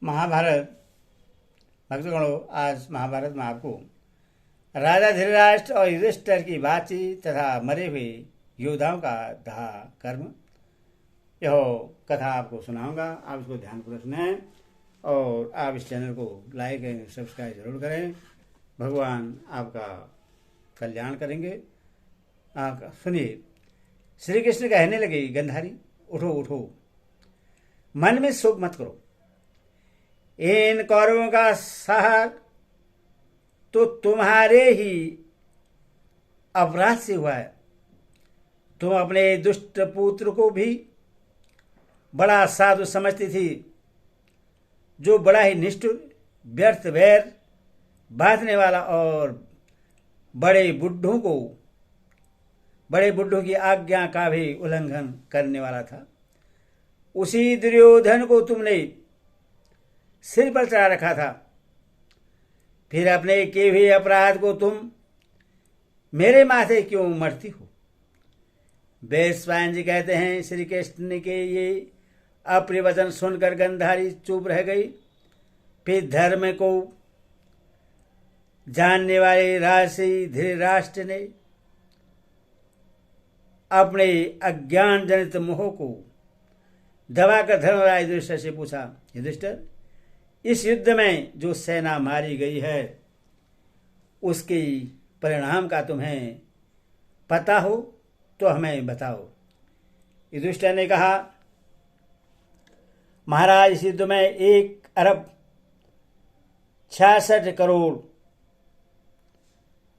महाभारत भक्तगणों, आज महाभारत में आपको राजा धृतराष्ट्र और युधिष्ठिर की बातचीत तथा मरे हुए योद्धाओं का दाह कर्म, यह कथा आपको सुनाऊंगा। आप इसको ध्यानपूर्वक सुनें और आप इस चैनल को लाइक एंड सब्सक्राइब जरूर करें। भगवान आपका कल्याण करेंगे। आप सुनिए। श्री कृष्ण कहने लगे, गंधारी उठो उठो, मन में शोक मत करो। इन कौरवों का सहार तो तुम्हारे ही अपराध से हुआ है। तुम अपने दुष्ट पुत्र को भी बड़ा साधु समझती थी, जो बड़ा ही निष्ठुर, व्यर्थ वैर बांधने वाला और बड़े बुड्ढों की आज्ञा का भी उल्लंघन करने वाला था। उसी दुर्योधन को तुमने सिर पर चढ़ा रखा था। फिर अपने किए हुए अपराध को तुम मेरे माथे क्यों मरती हो? वैश्वायन जी कहते हैं, श्री कृष्ण के ये अप्रिय वचन सुनकर गंधारी चुप रह गई। फिर धर्म को जानने वाले राजसी धृतराष्ट्र ने अपने अज्ञान जनित मोह को दबाकर धर्मराज युधिष्ठिर से पूछा, युधिष्ठिर, इस युद्ध में जो सेना मारी गई है उसके परिणाम का तुम्हें पता हो तो हमें बताओ। युधिष्ठिर ने कहा, महाराज, इस युद्ध में 1 अरब 66 करोड़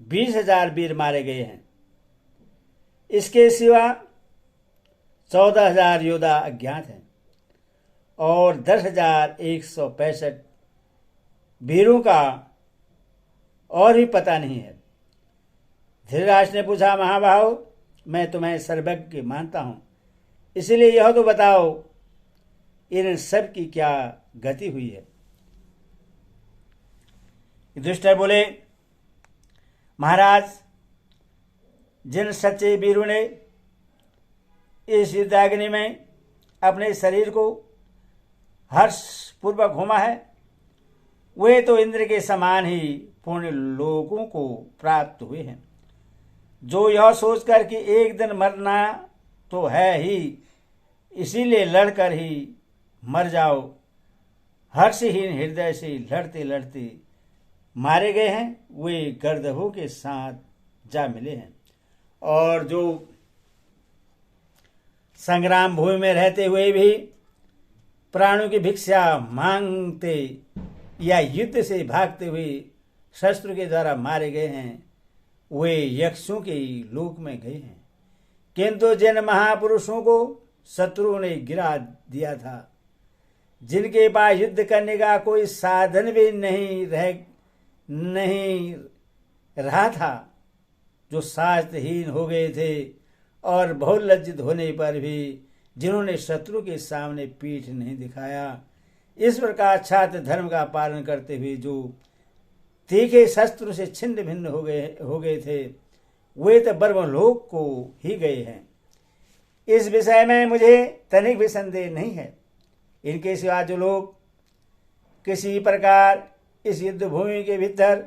20,000 वीर मारे गए हैं। इसके सिवा 14,000 योद्धा अज्ञात हैं और 10,165 वीरों का और भी पता नहीं है। धृतराष्ट्र ने पूछा, महाबाहो, मैं तुम्हें सर्वज्ञ मानता हूं, इसलिए यह तो बताओ, इन सब की क्या गति हुई है? युधिष्ठिर बोले, महाराज, जिन सच्चे वीरों ने इस युद्धाग्नि में अपने शरीर को हर्ष पूर्वक घूमा है, वे तो इंद्र के समान ही पुण्य लोगों को प्राप्त हुए हैं। जो यह सोचकर कि एक दिन मरना तो है ही, इसीलिए लड़कर ही मर जाओ, हर्षहीन हृदय से लड़ते लड़ते मारे गए हैं, वे गर्दभों के साथ जा मिले हैं। और जो संग्राम भूमि में रहते हुए भी प्राणों की भिक्षा मांगते या युद्ध से भागते हुए शस्त्र के द्वारा मारे गए हैं, वे यक्षों के लोक में गए हैं। किंतु जिन महापुरुषों को शत्रुओं ने गिरा दिया था, जिनके पास युद्ध करने का कोई साधन भी नहीं रहा था, जो शास्त्रहीन हो गए थे और बहुत लज्जित होने पर भी जिन्होंने शत्रु के सामने पीठ नहीं दिखाया, इस प्रकार छात्र धर्म का पालन करते हुए जो तीखे शस्त्र से छिन्न भिन्न हो गए थे, वे तो ब्रह्मलोक को ही गए हैं। इस विषय में मुझे तनिक भी संदेह नहीं है। इनके सिवा जो लोग किसी प्रकार इस युद्ध भूमि के भीतर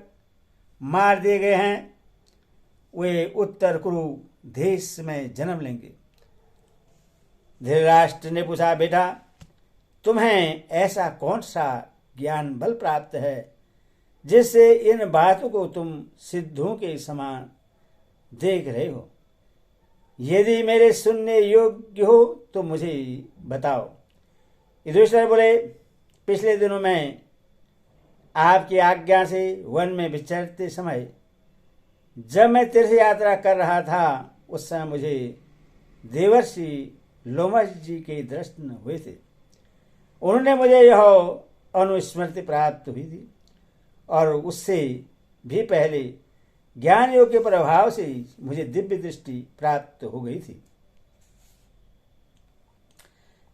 मार दिए गए हैं, वे उत्तर कुरु देश में जन्म लेंगे। धृतराष्ट्र ने पूछा, बेटा, तुम्हें ऐसा कौन सा ज्ञान बल प्राप्त है जिससे इन बातों को तुम सिद्धों के समान देख रहे हो? यदि मेरे सुनने योग्य हो तो मुझे बताओ। युधिष्ठिर बोले, पिछले दिनों में आपकी आज्ञा से वन में विचरते समय जब मैं तीर्थ यात्रा कर रहा था, उस समय मुझे देवर्षि लोमश जी के दर्शन हुए थे। उन्होंने मुझे यह अनुस्मृति प्राप्त हुई थी और उससे भी पहले ज्ञान योग के प्रभाव से मुझे दिव्य दृष्टि प्राप्त हो गई थी।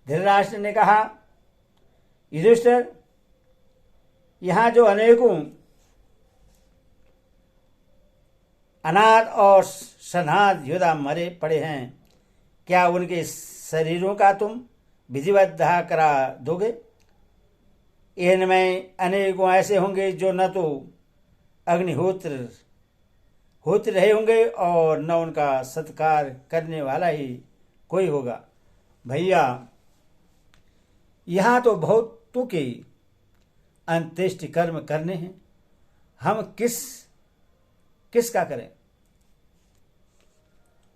धृतराष्ट्र ने कहा, युधिष्ठिर, यहाँ जो अनेकों अनाथ और सनाथ योद्धा मरे पड़े हैं, क्या उनके शरीरों का तुम विधिवत दाह करा दोगे? इनमें अनेकों ऐसे होंगे जो न तो अग्निहोत्र होते रहे होंगे और न उनका सत्कार करने वाला ही कोई होगा। भैया, यहाँ तो बहुतों के अंत्येष्टि कर्म करने हैं, हम किसका करें।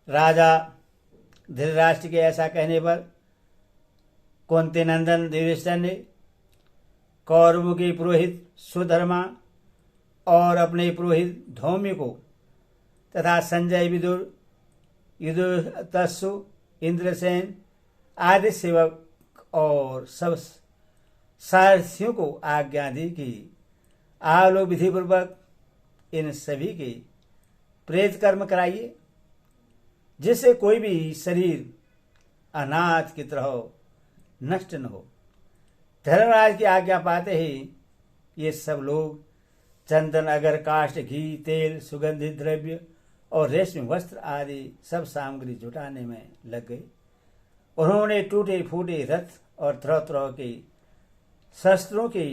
राजा धृतराष्ट्र के ऐसा कहने पर कुंती नंदन युधिष्ठिर ने कौरवों के पुरोहित सुधर्मा और अपने पुरोहित धौम्य को तथा संजय, विदुर, युधिष्ठिर, इंद्रसेन आदि सेवक और सब सारथियों को आज्ञा दी कि आप लोग विधिपूर्वक इन सभी के प्रेत कर्म कराइए, जिससे कोई भी शरीर अनाथ की तरह नष्ट न हो। धर्मराज की आज्ञा पाते ही ये सब लोग चंदन, अगर, काष्ठ, घी, तेल, सुगंधित द्रव्य और रेशमी वस्त्र आदि सब सामग्री जुटाने में लग गए। उन्होंने टूटे फूटे रथ और तरह तरह के शस्त्रों के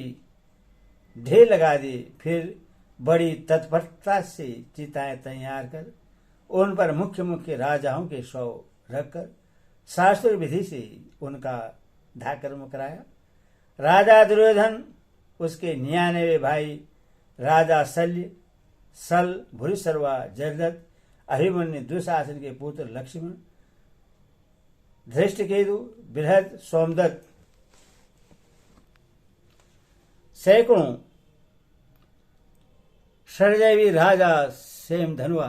ढेर लगा दिए। फिर बड़ी तत्परता से चिताएं तैयार कर उन पर मुख्य मुख्य राजाओं के शव रखकर शास्त्र विधि से उनका दाहकर्म कराया। राजा दुर्योधन, उसके 99 भाई राजा शल्य, सल, भूरिश्रवा, जयद्रथ, अभिमन्यु, दुशासन के पुत्र लक्ष्मण, धृष्टकेतु, बृहद, सोमदत्त, सैकड़ों षडजयवी राजा सेम धनुआ,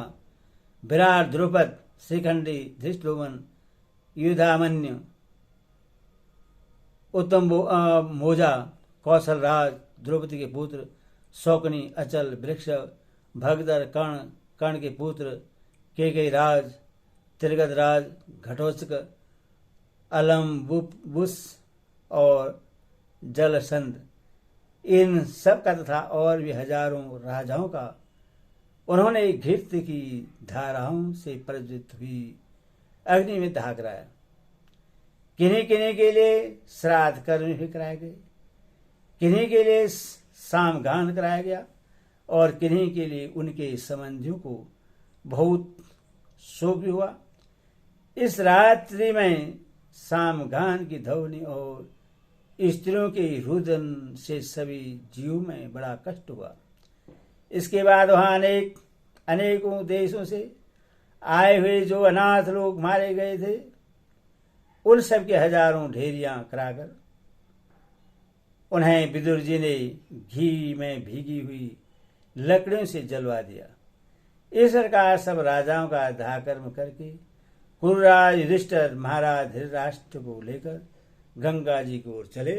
विराट, द्रुपद, श्रीखंडी, धृष्टद्युम्न, युधामन्यु, उत्तम मोजा, कौशल राज, द्रौपदी के पुत्र शौकनी, अचल, वृक्ष, भगदर, कर्ण के पुत्र केकई राज, त्रिगद राज, घटोत्कच, अलम्बुस और जलसंध, इन सब का तथा और भी हजारों राजाओं का उन्होंने घृत की धाराओं से प्रज्वलित हुई अग्नि में दाह कराया। किन्हीं किन्हीं के लिए श्राद्ध कर्म भी कराए गए, किन्हीं के लिए सामगान कराया गया और किन्हीं के लिए उनके संबंधियों को बहुत शोक भी हुआ। इस रात्रि में सामगान की ध्वनि और स्त्रियों के रुदन से सभी जीवों में बड़ा कष्ट हुआ। इसके बाद वहां अनेकों देशों से आए हुए जो अनाथ लोग मारे गए थे, उन सब के हजारों ढेरियां कराकर उन्हें विदुर जी ने घी में भीगी हुई लकड़ियों से जलवा दिया। इस प्रकार सब राजाओं का दाह कर्म करके कुरुराज युधिष्ठिर महाराज धृतराष्ट्र को लेकर गंगा जी की ओर चले।